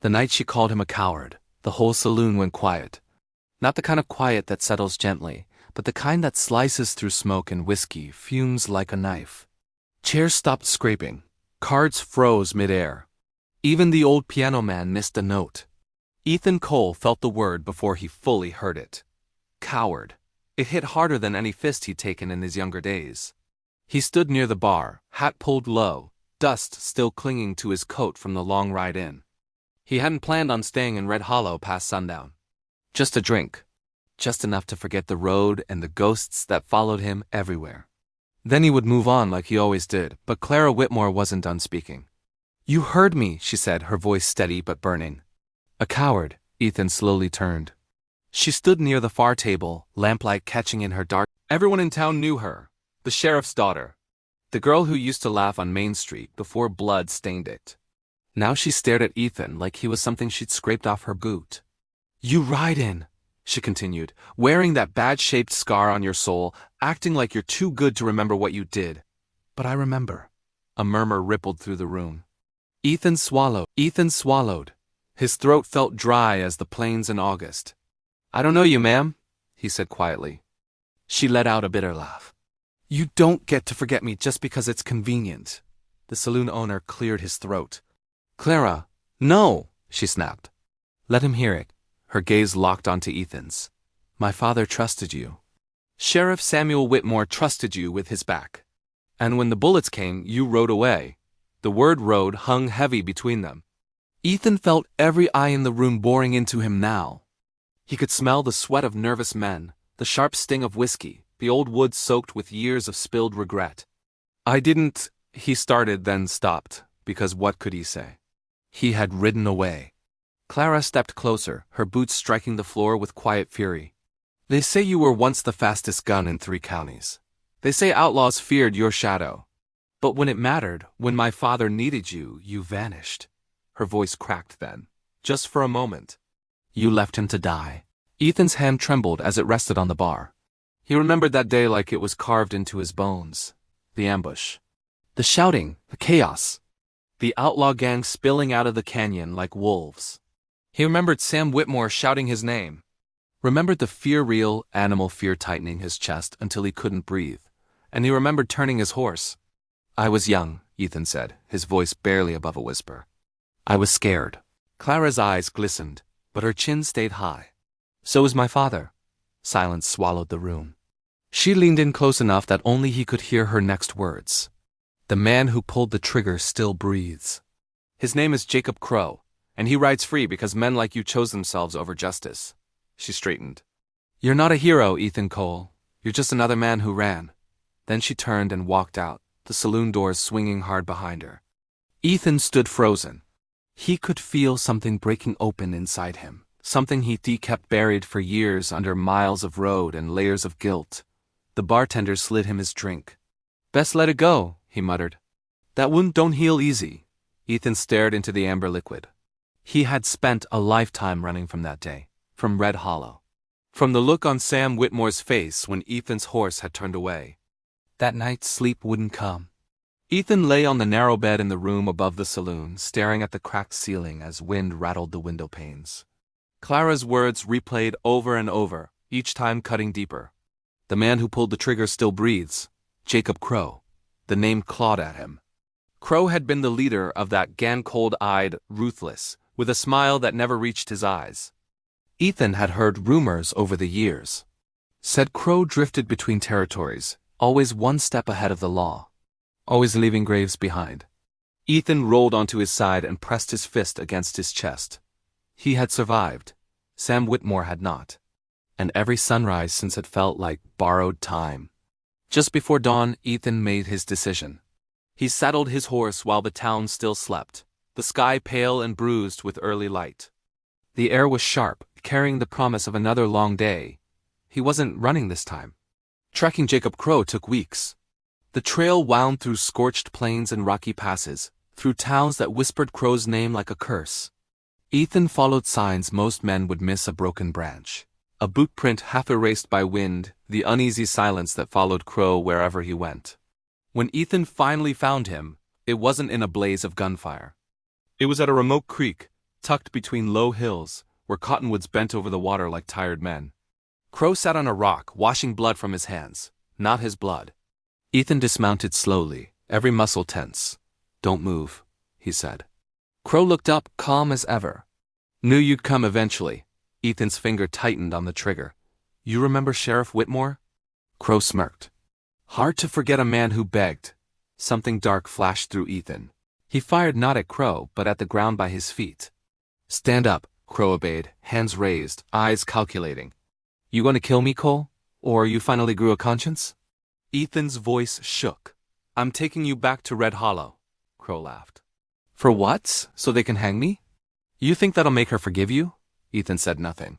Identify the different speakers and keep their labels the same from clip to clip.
Speaker 1: The night she called him a coward, the whole saloon went quiet. Not the kind of quiet that settles gently, but the kind that slices through smoke and whiskey, fumes like a knife. Chairs stopped scraping. Cards froze midair. Even the old piano man missed a note. Ethan Cole felt the word before he fully heard it. Coward. It hit harder than any fist he'd taken in his younger days. He stood near the bar, hat pulled low, dust still clinging to his coat from the long ride in. He hadn't planned on staying in Red Hollow past sundown. Just a drink. Just enough to forget the road and the ghosts that followed him everywhere. Then he would move on like he always did, but Clara Whitmore wasn't done speaking. "You heard me," she said, her voice steady but burning. "A coward." Ethan slowly turned. She stood near the far table, lamplight catching in her dark. Everyone in town knew her. The sheriff's daughter. The girl who used to laugh on Main Street before blood stained it. Now she stared at Ethan like he was something she'd scraped off her boot. "You ride in," she continued, "wearing that bad-shaped scar on your soul, acting like you're too good to remember what you did. But I remember." A murmur rippled through the room. Ethan swallowed. His throat felt dry as the plains in August. "I don't know you, ma'am," he said quietly. She let out a bitter laugh. "You don't get to forget me just because it's convenient." The saloon owner cleared his throat. "Clara, no," she snapped. "Let him hear it." Her gaze locked onto Ethan's. "My father trusted you. Sheriff Samuel Whitmore trusted you with his back. And when the bullets came, you rode away." The word "rode" hung heavy between them. Ethan felt every eye in the room boring into him now. He could smell the sweat of nervous men, the sharp sting of whiskey, the old wood soaked with years of spilled regret. "I didn't," he started, then stopped, because what could he say? He had ridden away. Clara stepped closer, her boots striking the floor with quiet fury. "They say you were once the fastest gun in 3 counties. They say outlaws feared your shadow. But when it mattered, when my father needed you, you vanished." Her voice cracked then. "Just for a moment. You left him to die." Ethan's hand trembled as it rested on the bar. He remembered that day like it was carved into his bones. The ambush. The shouting, the chaos. The outlaw gang spilling out of the canyon like wolves. He remembered Sam Whitmore shouting his name. Remembered the fear-real, animal fear tightening his chest until he couldn't breathe. And he remembered turning his horse. "I was young," Ethan said, his voice barely above a whisper. "I was scared." Clara's eyes glistened, but her chin stayed high. "So was my father." Silence swallowed the room. She leaned in close enough that only he could hear her next words. "The man who pulled the trigger still breathes. His name is Jacob Crow, and he rides free because men like you chose themselves over justice." She straightened. "You're not a hero, Ethan Cole. You're just another man who ran." Then she turned and walked out, the saloon doors swinging hard behind her. Ethan stood frozen. He could feel something breaking open inside him, something he kept buried for years under miles of road and layers of guilt. The bartender slid him his drink. "Best let it go," he muttered. "That wound don't heal easy." Ethan stared into the amber liquid. He had spent a lifetime running from that day, from Red Hollow. From the look on Sam Whitmore's face when Ethan's horse had turned away. That night sleep wouldn't come. Ethan lay on the narrow bed in the room above the saloon, staring at the cracked ceiling as wind rattled the window panes. Clara's words replayed over and over, each time cutting deeper. "The man who pulled the trigger still breathes. Jacob Crow." The name clawed at him. Crow had been the leader of that gang, cold-eyed, ruthless, with a smile that never reached his eyes. Ethan had heard rumors over the years. Said Crow drifted between territories, always one step ahead of the law. Always leaving graves behind. Ethan rolled onto his side and pressed his fist against his chest. He had survived. Sam Whitmore had not. And every sunrise since had felt like borrowed time. Just before dawn, Ethan made his decision. He saddled his horse while the town still slept, the sky pale and bruised with early light. The air was sharp, carrying the promise of another long day. He wasn't running this time. Tracking Jacob Crow took weeks. The trail wound through scorched plains and rocky passes, through towns that whispered Crow's name like a curse. Ethan followed signs most men would miss: a broken branch, a boot print half erased by wind, the uneasy silence that followed Crow wherever he went. When Ethan finally found him, it wasn't in a blaze of gunfire. It was at a remote creek, tucked between low hills, where cottonwoods bent over the water like tired men. Crow sat on a rock, washing blood from his hands, not his blood. Ethan dismounted slowly, every muscle tense. "Don't move," he said. Crow looked up, calm as ever. "Knew you'd come eventually." Ethan's finger tightened on the trigger. "You remember Sheriff Whitmore?" Crow smirked. "Hard to forget a man who begged." Something dark flashed through Ethan. He fired not at Crow, but at the ground by his feet. "Stand up," Crow obeyed, hands raised, eyes calculating. "You gonna kill me, Cole? Or you finally grew a conscience?" Ethan's voice shook. "I'm taking you back to Red Hollow," Crow laughed. "For what? So they can hang me?" "You think that'll make her forgive you?" Ethan said nothing.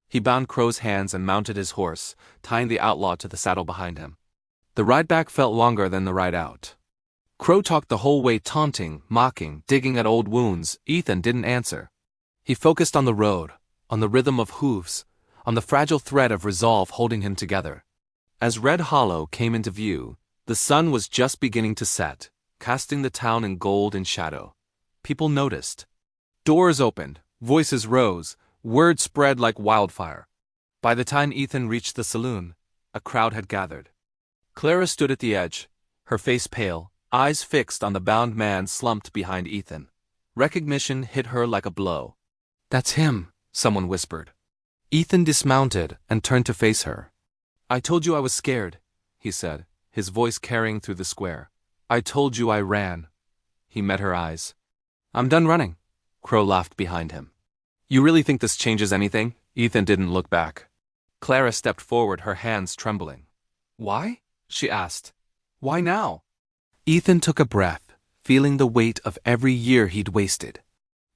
Speaker 1: He bound Crow's hands and mounted his horse, tying the outlaw to the saddle behind him. The ride back felt longer than the ride out. Crow talked the whole way, taunting, mocking, digging at old wounds. Ethan didn't answer. He focused on the road, on the rhythm of hooves, on the fragile thread of resolve holding him together. As Red Hollow came into view, the sun was just beginning to set, casting the town in gold and shadow. People noticed. Doors opened, voices rose, word spread like wildfire. By the time Ethan reached the saloon, a crowd had gathered. Clara stood at the edge, her face pale, eyes fixed on the bound man slumped behind Ethan. Recognition hit her like a blow. "That's him," someone whispered. Ethan dismounted and turned to face her. "I told you I was scared," he said, his voice carrying through the square. "I told you I ran." He met her eyes. "I'm done running." Crow laughed behind him. "You really think this changes anything?" Ethan didn't look back. Clara stepped forward, her hands trembling. "Why?" she asked. "Why now?" Ethan took a breath, feeling the weight of every year he'd wasted.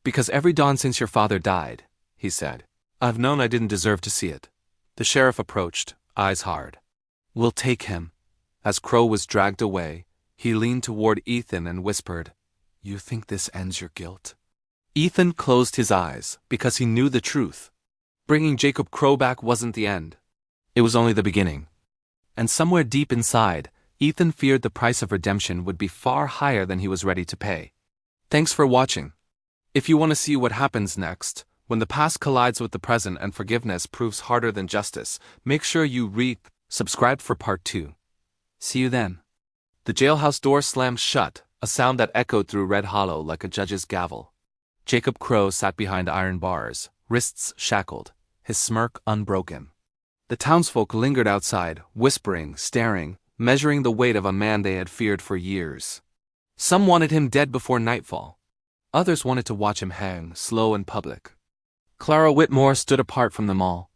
Speaker 1: "Because every dawn since your father died," he said, "I've known I didn't deserve to see it." The sheriff approached, eyes hard. "We'll take him." As Crow was dragged away, he leaned toward Ethan and whispered, "You think this ends your guilt?" Ethan closed his eyes, because he knew the truth. Bringing Jacob Crow back wasn't the end. It was only the beginning. And somewhere deep inside, Ethan feared the price of redemption would be far higher than he was ready to pay. Thanks for watching. If you want to see what happens next, when the past collides with the present and forgiveness proves harder than justice, make sure you subscribe for part 2. See you then. The jailhouse door slammed shut, a sound that echoed through Red Hollow like a judge's gavel. Jacob Crow sat behind iron bars, wrists shackled, his smirk unbroken. The townsfolk lingered outside, whispering, staring, measuring the weight of a man they had feared for years. Some wanted him dead before nightfall. Others wanted to watch him hang, slow and public. Clara Whitmore stood apart from them all.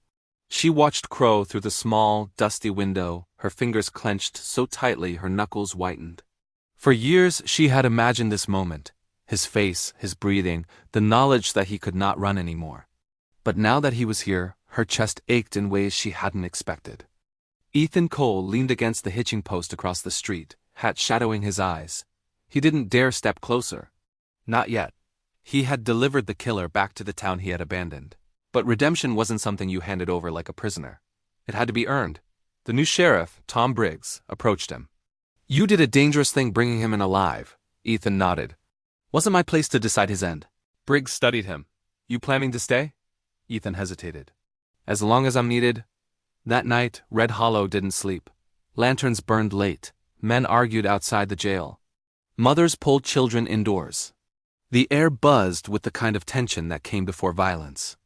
Speaker 1: She watched Crow through the small, dusty window, her fingers clenched so tightly her knuckles whitened. For years she had imagined this moment, his face, his breathing, the knowledge that he could not run anymore. But now that he was here, her chest ached in ways she hadn't expected. Ethan Cole leaned against the hitching post across the street, hat shadowing his eyes. He didn't dare step closer. Not yet. He had delivered the killer back to the town he had abandoned. But redemption wasn't something you handed over like a prisoner. It had to be earned. The new sheriff, Tom Briggs, approached him. "You did a dangerous thing bringing him in alive." Ethan nodded. "Wasn't my place to decide his end." Briggs studied him. "You planning to stay?" Ethan hesitated. "As long as I'm needed." That night, Red Hollow didn't sleep. Lanterns burned late. Men argued outside the jail. Mothers pulled children indoors. The air buzzed with the kind of tension that came before violence.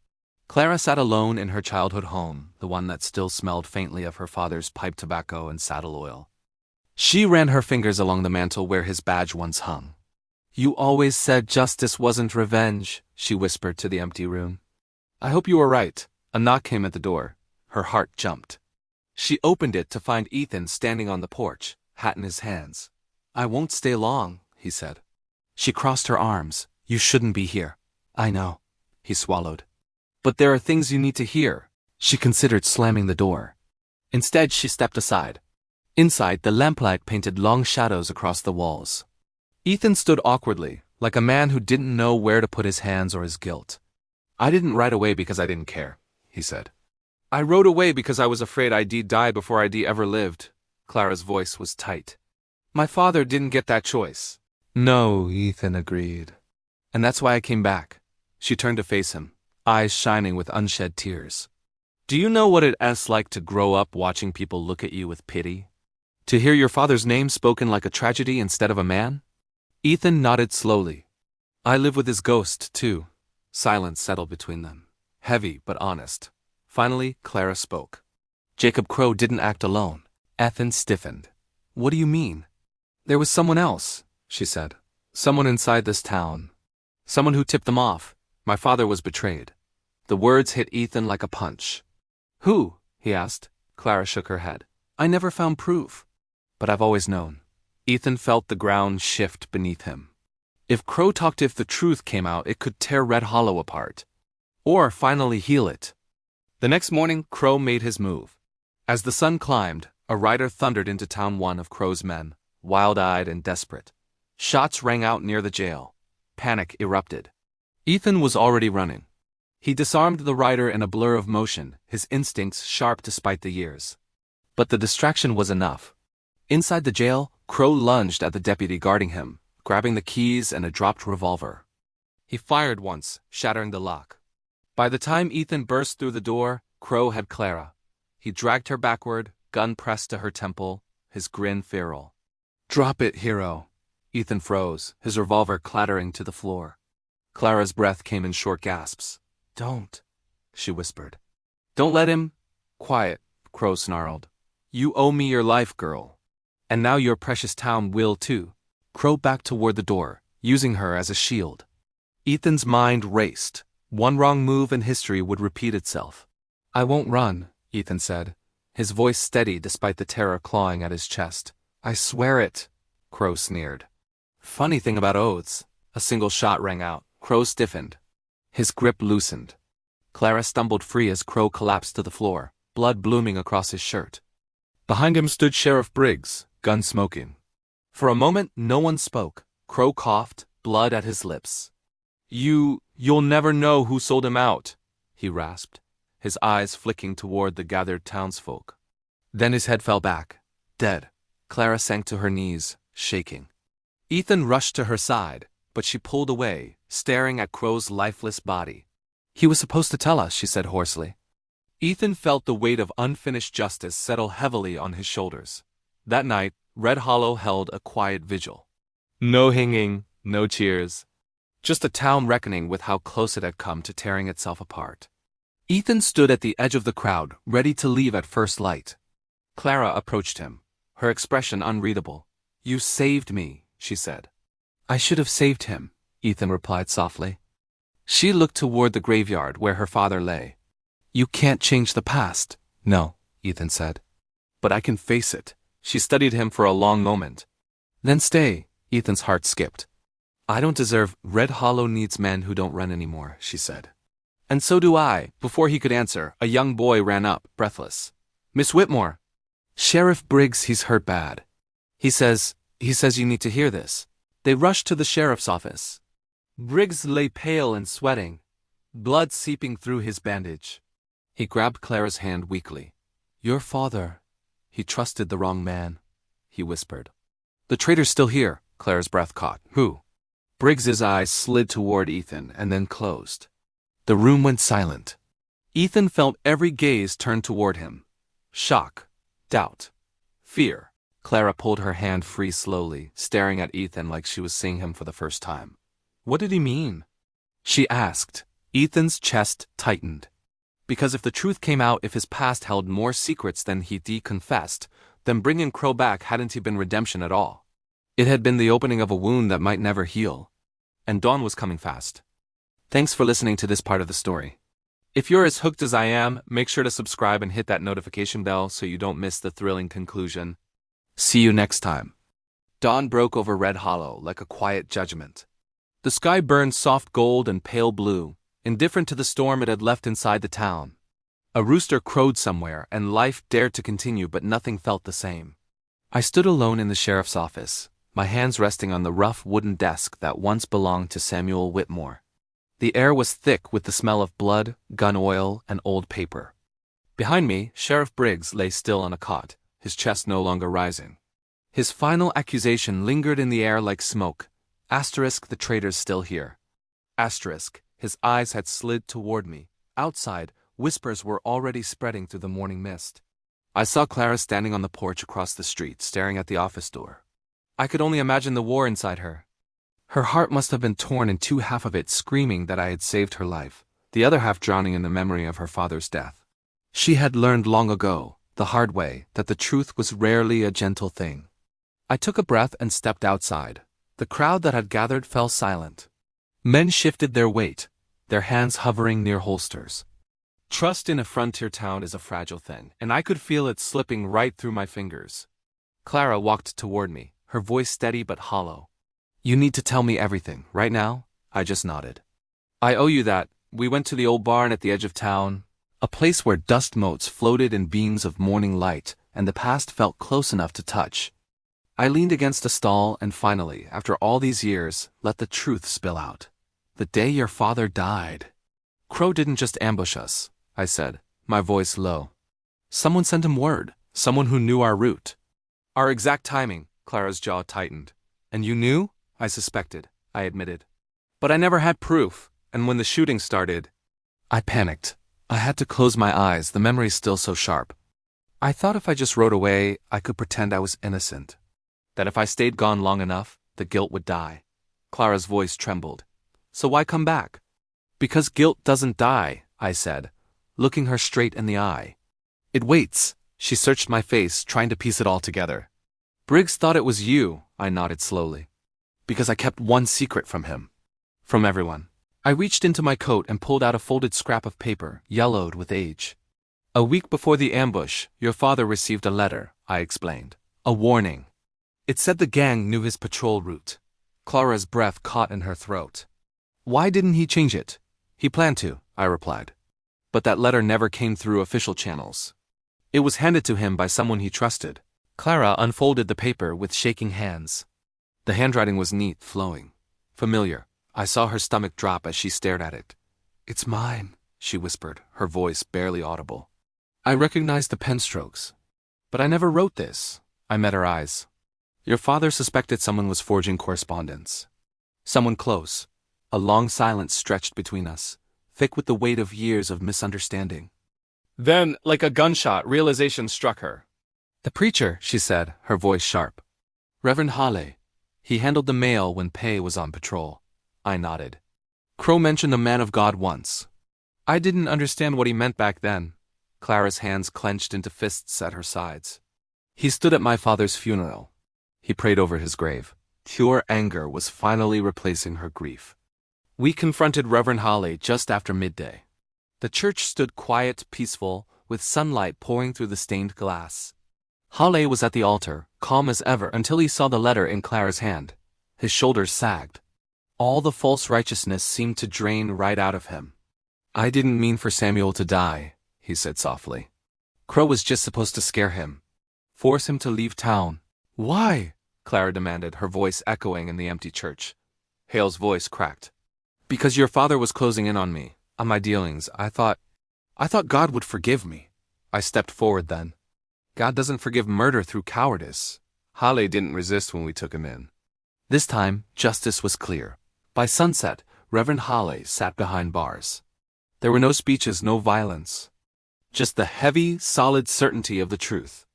Speaker 1: Clara sat alone in her childhood home, the one that still smelled faintly of her father's pipe tobacco and saddle oil. She ran her fingers along the mantel where his badge once hung. "You always said justice wasn't revenge," she whispered to the empty room. "I hope you were right." A knock came at the door. Her heart jumped. She opened it to find Ethan standing on the porch, hat in his hands. "I won't stay long," he said. She crossed her arms. "You shouldn't be here." "I know." He swallowed. "But there are things you need to hear." She considered slamming the door. Instead, she stepped aside. Inside, the lamplight painted long shadows across the walls. Ethan stood awkwardly, like a man who didn't know where to put his hands or his guilt. "I didn't ride away because I didn't care," he said. "I rode away because I was afraid I'd die before I'd ever lived." Clara's voice was tight. "My father didn't get that choice." "No," Ethan agreed. "And that's why I came back. She turned to face him, eyes shining with unshed tears. Do you know what it's like to grow up watching people look at you with pity? To hear your father's name spoken like a tragedy instead of a man? Ethan nodded slowly. I live with his ghost, too. Silence settled between them, heavy but honest. Finally, Clara spoke. Jacob Crow didn't act alone. Ethan stiffened. What do you mean? There was someone else, she said. Someone inside this town. Someone who tipped them off. My father was betrayed. The words hit Ethan like a punch. Who? He asked. Clara shook her head. I never found proof. But I've always known. Ethan felt the ground shift beneath him. If Crow talked, if the truth came out, it could tear Red Hollow apart. Or finally heal it. The next morning, Crow made his move. As the sun climbed, a rider thundered into town, one of Crow's men, wild-eyed and desperate. Shots rang out near the jail. Panic erupted. Ethan was already running. He disarmed the rider in a blur of motion, his instincts sharp despite the years. But the distraction was enough. Inside the jail, Crow lunged at the deputy guarding him, grabbing the keys and a dropped revolver. He fired once, shattering the lock. By the time Ethan burst through the door, Crow had Clara. He dragged her backward, gun pressed to her temple, his grin feral. Drop it, hero. Ethan froze, his revolver clattering to the floor. Clara's breath came in short gasps. Don't, she whispered. Don't let him. Quiet, Crow snarled. You owe me your life, girl. And now your precious town will too. Crow backed toward the door, using her as a shield. Ethan's mind raced. One wrong move and history would repeat itself. I won't run, Ethan said, his voice steady despite the terror clawing at his chest. I swear it, Crow sneered. Funny thing about oaths. A single shot rang out. Crow stiffened. His grip loosened. Clara stumbled free as Crow collapsed to the floor, blood blooming across his shirt. Behind him stood Sheriff Briggs, gun smoking. For a moment, no one spoke. Crow coughed, blood at his lips. You'll never know who sold him out, he rasped, his eyes flicking toward the gathered townsfolk. Then his head fell back. Dead. Clara sank to her knees, shaking. Ethan rushed to her side, but she pulled away, staring at Crow's lifeless body. He was supposed to tell us, she said hoarsely. Ethan felt the weight of unfinished justice settle heavily on his shoulders. That night, Red Hollow held a quiet vigil. No hanging, no cheers. Just a town reckoning with how close it had come to tearing itself apart. Ethan stood at the edge of the crowd, ready to leave at first light. Clara approached him, her expression unreadable. You saved me, she said. I should have saved him, Ethan replied softly. She looked toward the graveyard where her father lay. You can't change the past. No, Ethan said. But I can face it. She studied him for a long moment. Then stay, Ethan's heart skipped. I don't deserve. Red Hollow needs men who don't run anymore, she said. And so do I. Before he could answer, a young boy ran up, breathless. Miss Whitmore. Sheriff Briggs, he's hurt bad. He says you need to hear this. They rushed to the sheriff's office. Briggs lay pale and sweating, blood seeping through his bandage. He grabbed Clara's hand weakly. Your father. He trusted the wrong man, he whispered. The traitor's still here, Clara's breath caught. Who? Briggs's eyes slid toward Ethan and then closed. The room went silent. Ethan felt every gaze turn toward him. Shock, doubt, fear. Clara pulled her hand free slowly, staring at Ethan like she was seeing him for the first time. What did he mean? She asked. Ethan's chest tightened. Because if the truth came out, if his past held more secrets than he confessed, then bringing Crow back hadn't been redemption at all. It had been the opening of a wound that might never heal. And dawn was coming fast. Thanks for listening to this part of the story. If you're as hooked as I am, make sure to subscribe and hit that notification bell so you don't miss the thrilling conclusion. See you next time. Dawn broke over Red Hollow like a quiet judgment. The sky burned soft gold and pale blue, indifferent to the storm it had left inside the town. A rooster crowed somewhere, and life dared to continue, but nothing felt the same. I stood alone in the sheriff's office, my hands resting on the rough wooden desk that once belonged to Samuel Whitmore. The air was thick with the smell of blood, gun oil, and old paper. Behind me, Sheriff Briggs lay still on a cot, his chest no longer rising. His final accusation lingered in the air like smoke. Asterisk, the traitor's still here. Asterisk, His eyes had slid toward me. Outside, whispers were already spreading through the morning mist. I saw Clara standing on the porch across the street, staring at the office door. I could only imagine the war inside her. Her heart must have been torn in two, half of it screaming that I had saved her life, the other half drowning in the memory of her father's death. She had learned long ago, the hard way, that the truth was rarely a gentle thing. I took a breath and stepped outside. The crowd that had gathered fell silent. Men shifted their weight, their hands hovering near holsters. Trust in a frontier town is a fragile thing, and I could feel it slipping right through my fingers. Clara walked toward me, her voice steady but hollow. "You need to tell me everything, right now?" I just nodded. "I owe you that. We went to the old barn at the edge of town, a place where dust motes floated in beams of morning light, and the past felt close enough to touch. I leaned against a stall and finally, after all these years, let the truth spill out. The day your father died. Crow didn't just ambush us," I said, my voice low. "Someone sent him word, someone who knew our route. Our exact timing." Clara's jaw tightened. "And you knew?" "I suspected," I admitted. "But I never had proof, and when the shooting started..." I panicked. I had to close my eyes, the memory's still so sharp. I thought if I just rode away, I could pretend I was innocent. That if I stayed gone long enough, the guilt would die. Clara's voice trembled. "So why come back?" "Because guilt doesn't die," I said, looking her straight in the eye. "It waits." She searched my face, trying to piece it all together. "Briggs thought it was you," I nodded slowly. "Because I kept one secret from him. From everyone." I reached into my coat and pulled out a folded scrap of paper, yellowed with age. "A week before the ambush, your father received a letter," I explained. "A warning. It said the gang knew his patrol route." Clara's breath caught in her throat. "Why didn't he change it?" "He planned to," I replied. "But that letter never came through official channels. It was handed to him by someone he trusted." Clara unfolded the paper with shaking hands. The handwriting was neat, flowing. Familiar. I saw her stomach drop as she stared at it. "It's mine," she whispered, her voice barely audible. I recognized the pen strokes. "But I never wrote this." I met her eyes. "Your father suspected someone was forging correspondence. Someone close." A long silence stretched between us, thick with the weight of years of misunderstanding. Then, like a gunshot, realization struck her. "The preacher," she said, her voice sharp. "Reverend Halley. He handled the mail when Pei was on patrol." I nodded. "Crow mentioned a man of God once." I didn't understand what he meant back then. Clara's hands clenched into fists at her sides. "He stood at my father's funeral. He prayed over his grave." Pure anger was finally replacing her grief. "We confronted Reverend Halley just after midday. The church stood quiet, peaceful, with sunlight pouring through the stained glass. Halley was at the altar, calm as ever, until he saw the letter in Clara's hand. His shoulders sagged. All the false righteousness seemed to drain right out of him. "I didn't mean for Samuel to die," he said softly. "Crow was just supposed to scare him. Force him to leave town." "Why?" Clara demanded, her voice echoing in the empty church. Hale's voice cracked. "Because your father was closing in on me, on my dealings. I thought God would forgive me." I stepped forward then. "God doesn't forgive murder through cowardice." Halley didn't resist when we took him in. This time, justice was clear. By sunset, Reverend Halley sat behind bars. There were no speeches, no violence. Just the heavy, solid certainty of the truth.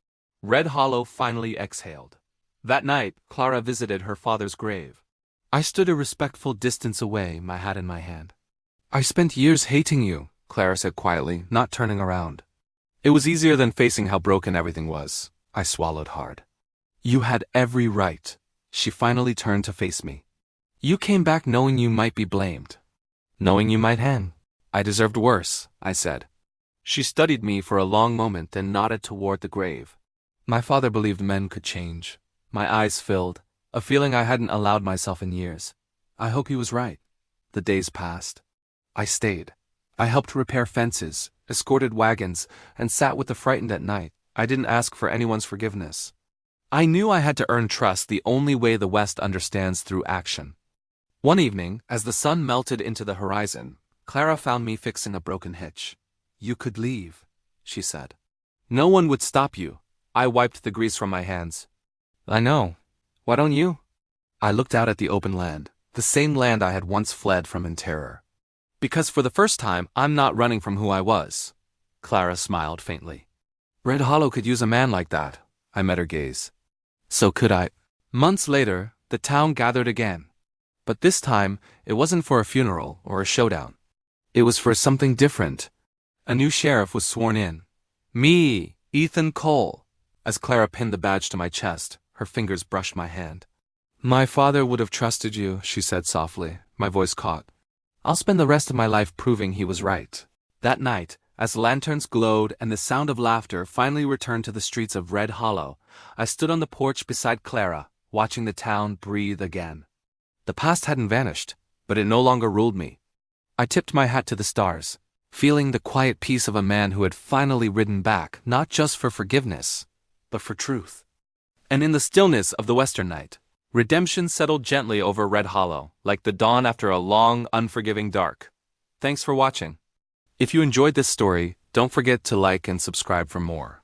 Speaker 1: Red Hollow finally exhaled. That night, Clara visited her father's grave. I stood a respectful distance away, my hat in my hand. "I spent years hating you," Clara said quietly, not turning around. It was easier than facing how broken everything was. I swallowed hard. "You had every right." She finally turned to face me. "You came back knowing you might be blamed. Knowing you might hang." "I deserved worse," I said. She studied me for a long moment, then nodded toward the grave. "My father believed men could change." My eyes filled, a feeling I hadn't allowed myself in years. I hope he was right. The days passed. I stayed. I helped repair fences, escorted wagons, and sat with the frightened at night. I didn't ask for anyone's forgiveness. I knew I had to earn trust the only way the West understands, through action. One evening, as the sun melted into the horizon, Clara found me fixing a broken hitch. "You could leave," she said. "No one would stop you." I wiped the grease from my hands. "I know. Why don't you?" I looked out at the open land, the same land I had once fled from in terror. Because for the first time, I'm not running from who I was. Clara smiled faintly. Red Hollow could use a man like that. I met her gaze. So could I. Months later, the town gathered again. But this time, it wasn't for a funeral or a showdown. It was for something different. A new sheriff was sworn in. Me, Ethan Cole. As Clara pinned the badge to my chest, her fingers brushed my hand. My father would have trusted you, she said softly, my voice caught. I'll spend the rest of my life proving he was right. That night, as lanterns glowed and the sound of laughter finally returned to the streets of Red Hollow, I stood on the porch beside Clara, watching the town breathe again. The past hadn't vanished, but it no longer ruled me. I tipped my hat to the stars, feeling the quiet peace of a man who had finally ridden back, not just for forgiveness, but for truth. And in the stillness of the western night, redemption settled gently over Red Hollow, like the dawn after a long, unforgiving dark. Thanks for watching. If you enjoyed this story, don't forget to like and subscribe for more.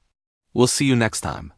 Speaker 1: We'll see you next time.